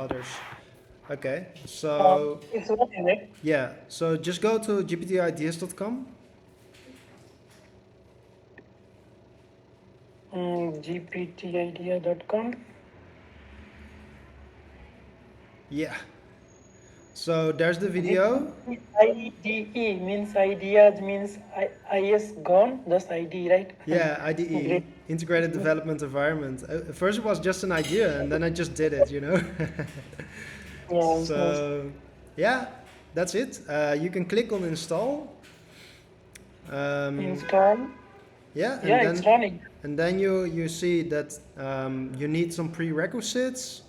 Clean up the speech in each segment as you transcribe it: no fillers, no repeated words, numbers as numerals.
others. Okay, so It's what is it? yeah, so just go to gptides.com. gptidea.com. Yeah, so there's the video. IDE means ideas means IS gone, just ID, right? Yeah, IDE, Great. Integrated Development Environment. First it was just an idea, and then I just did it, you know. Yeah, it's nice. So yeah, that's it. You can click on install. Um, Install. yeah, Yeah, it's running. and then you see that you need some prerequisites.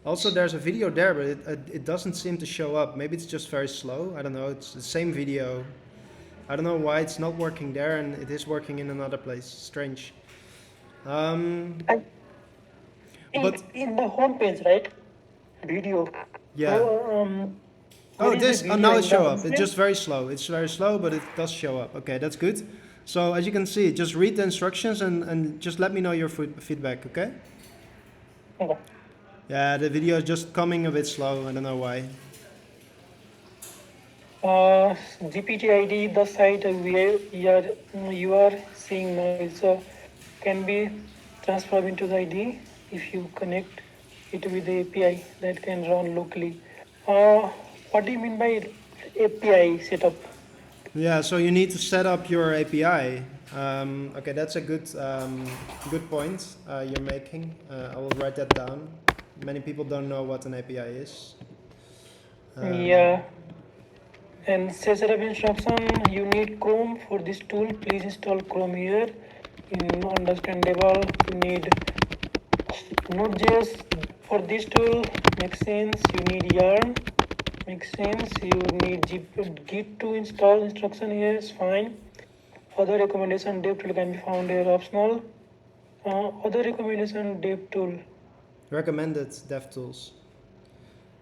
Also, there's a video there, but it doesn't seem to show up. Maybe it's just very slow. I don't know. It's the same video. I don't know why it's not working there and it is working in another place. Strange. Um, I but think in the home page, right? Video. yeah. So, Oh, where is the this. Oh, video now it in the show home up. It's page? just very slow. It's very slow, but it does show up. Okay, that's good. So as you can see, just read the instructions and just let me know your feedback. Okay. Okay. Yeah, the video is just coming a bit slow. I don't know why. GPT ID, the site where you are seeing now is can be transferred into the ID if you connect it with the API that can run locally. What do you mean by API setup? Yeah, so you need to set up your API. Okay, that's a good point you're making. I will write that down. Many people don't know what an API is. Yeah, and setup instruction, you need Chrome for this tool. Please install Chrome here. In understandable, you need Node.js for this tool. Makes sense. You need Yarn. Makes sense. You need Git to install instruction here is fine. Other recommendation dev tool can be found here optional. Other recommendation dev tool. Recommended DevTools.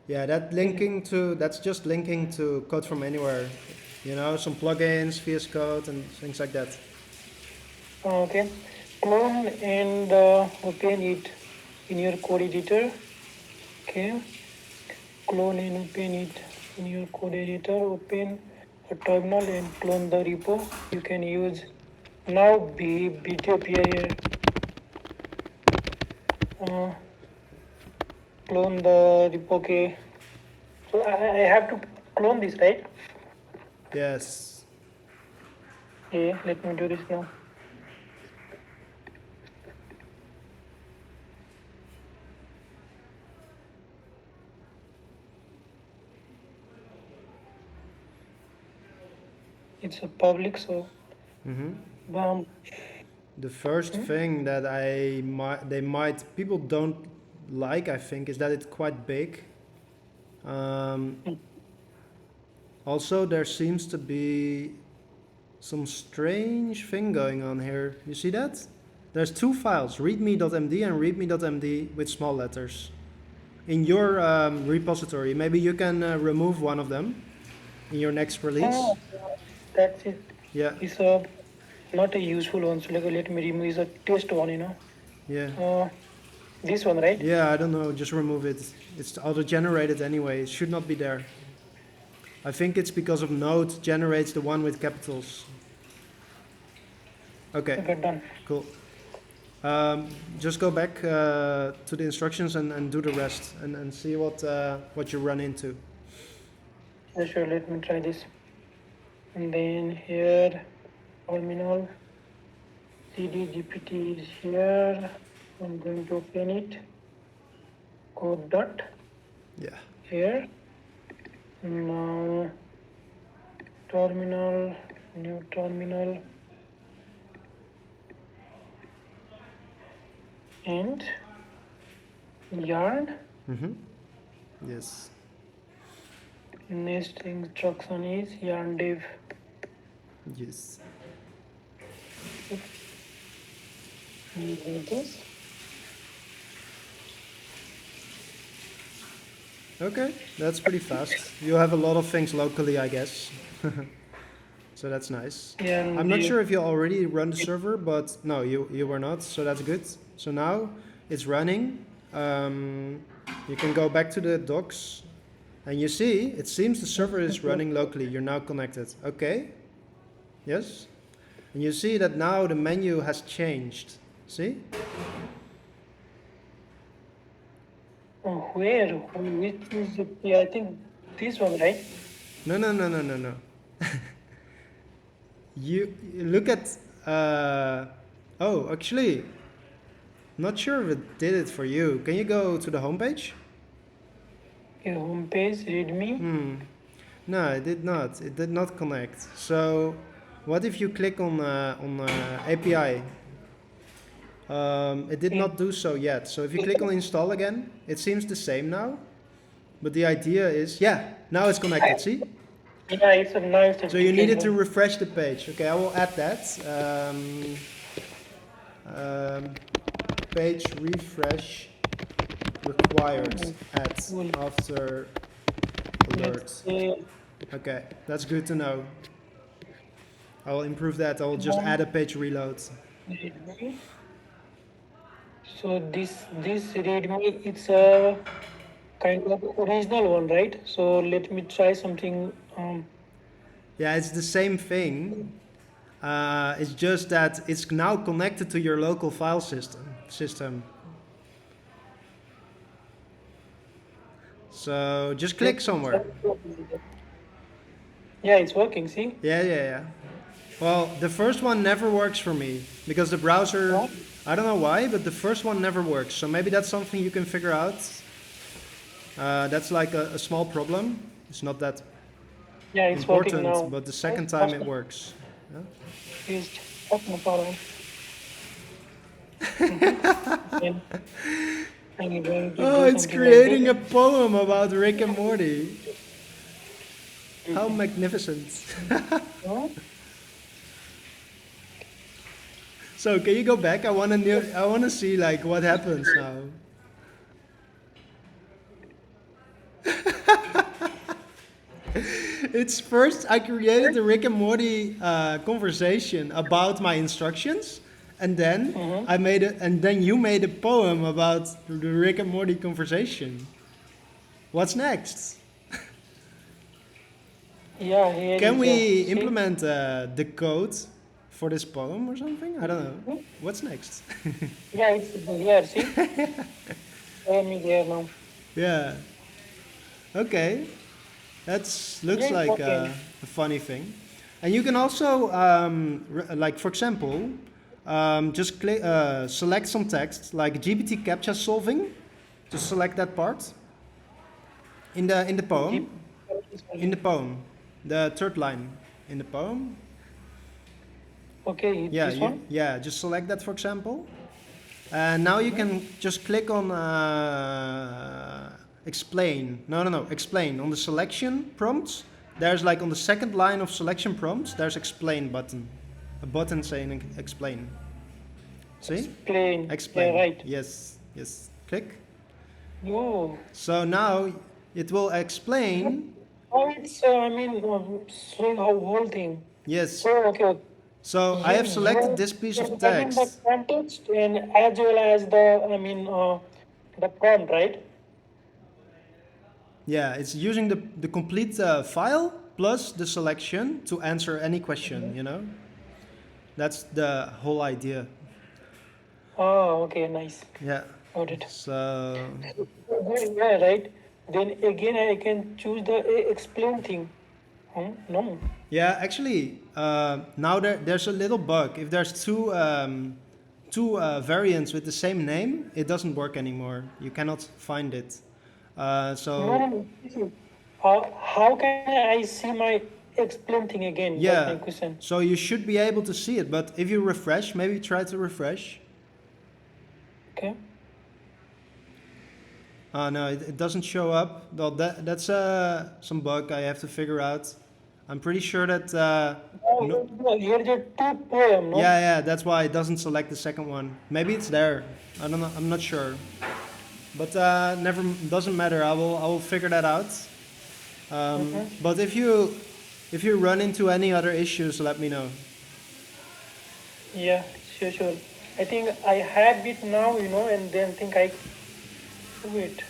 Yeah, that's just linking to code from anywhere. You know, some plugins, VS Code, and things like that. Okay, clone and open it in your code editor. Okay, clone and open it in your code editor. Open a terminal and clone the repo. You can use now BTAPI here. Uh, clone the repo. Okay, so I have to clone this, right? Yes. Okay, let me do this now. It's a public, so bam. The first thing that people don't like, I think, is that it's quite big. Also, there seems to be some strange thing going on here. You see that? There's two files, readme.md and readme.md with small letters. In your repository, maybe you can remove one of them in your next release. Oh, that's it. Yeah, It's a not a useful one. So like, let me remove is a test one. yeah. This one, right? Yeah, I don't know, just remove it. It's auto-generated anyway, it should not be there. I think it's because of Node generates the one with capitals. Okay, Okay, done. cool. Just go back to the instructions and do the rest and see what you run into. Yeah, sure. Let me try this. And then here, terminal, CD GPT is here. I'm going to open it. Code dot Yeah. here. Now, terminal, new terminal, and yarn. Yes. Next instruction is yarn div. Yes. This. Okay, that's pretty fast. You have a lot of things locally, I guess. So that's nice. Yeah, I'm not sure if you already run the server, but no, you were not, so that's good. So now it's running. You can go back to the docs, and you see, it seems the server is running locally. You're now connected. Okay. Yes. And you see that now the menu has changed. See? Where? Which is, yeah, I think this one, right? No. You look at, oh, actually, not sure if it did it for you. Can you go to the homepage? Okay, home page, readme. No, it did not. It did not connect. So, what if you click on API? It did not do so yet. So if you click on install again, it seems the same now. But the idea is, yeah, now it's connected. See? Yeah, it's a nice. So you needed to refresh the page. Okay, I will add that. Page refresh required at after alert. Okay, that's good to know. I will improve that. I will just add a page reload. So this readme, it's a kind of original one, right? So let me try something. Yeah, it's the same thing. It's just that it's now connected to your local file system. So just click somewhere. Yeah, it's working. See? Yeah. Well, the first one never works for me because the browser, I don't know why, but the first one never works. So maybe that's something you can figure out. That's like a small problem. It's not that it's important, working now. but the second time it works. Yeah? No problem. Oh, it's creating a poem about Rick and Morty. How magnificent. So can you go back? I wanna see like what happens now. It's first I created the Rick and Morty conversation about my instructions, and then and then you made a poem about the Rick and Morty conversation. What's next? Yeah. Can we implement the code for this poem or something? I don't know. What's next? Yeah, it's here. See? I'm here now. Yeah. Okay. That looks like a funny thing. And you can also, like for example, just select some text, like GPT captcha solving. Just select that part in the poem. In the poem, the third line in the poem. Okay, Yeah, this one? yeah. Just select that, for example. And now you can just click on explain. No. Explain. On the selection prompts, there's like on the second line of selection prompts, there's explain button. A button saying explain. See? Explain. Yeah, right. Yes. Click. Oh. So now it will explain. Oh, it's, showing how whole thing. Yes. So, okay. So I have selected this piece of text. The context and as well as the prompt, right? Yeah, it's using the complete file plus the selection to answer any question, you know? That's the whole idea. Oh, okay, nice. Yeah. Got it. So... Yeah, right. Then again, I can choose the explain thing. No. Yeah, actually, now there's a little bug. If there's two variants with the same name, it doesn't work anymore. You cannot find it. No. How can I see my explain thing again? Yeah. That's my question. So you should be able to see it, but if you refresh, maybe try to refresh. Okay. No, it doesn't show up. Well, that's some bug I have to figure out. I'm pretty sure that... Here's a two poem, no? Yeah, that's why it doesn't select the second one. Maybe it's there. I don't know. I'm not sure. But doesn't matter. I will figure that out. But if you run into any other issues, let me know. Yeah, sure. I think I have it now, and then think I wait.